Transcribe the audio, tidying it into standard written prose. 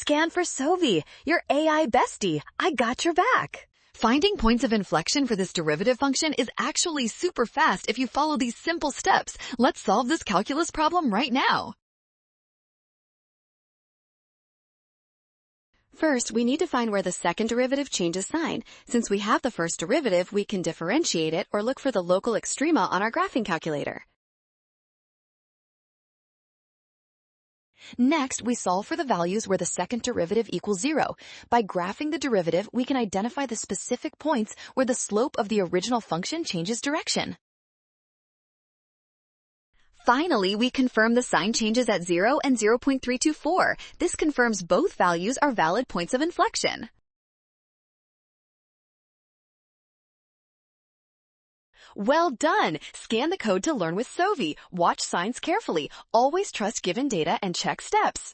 Scan for Sovi, your AI bestie. I got your back. Finding points of inflection for this derivative function is actually super fast if you follow these simple steps. Let's solve this calculus problem right now. First, we need to find where the second derivative changes sign. Since we have the first derivative, we can differentiate it or look for the local extrema on our graphing calculator. Next, we solve for the values where the second derivative equals 0. By graphing the derivative, we can identify the specific points where the slope of the original function changes direction. Finally, we confirm the sign changes at 0 and 0.324. This confirms both values are valid points of inflection. Well done! Scan the code to learn with Sovi. Watch signs carefully. Always trust given data and check steps.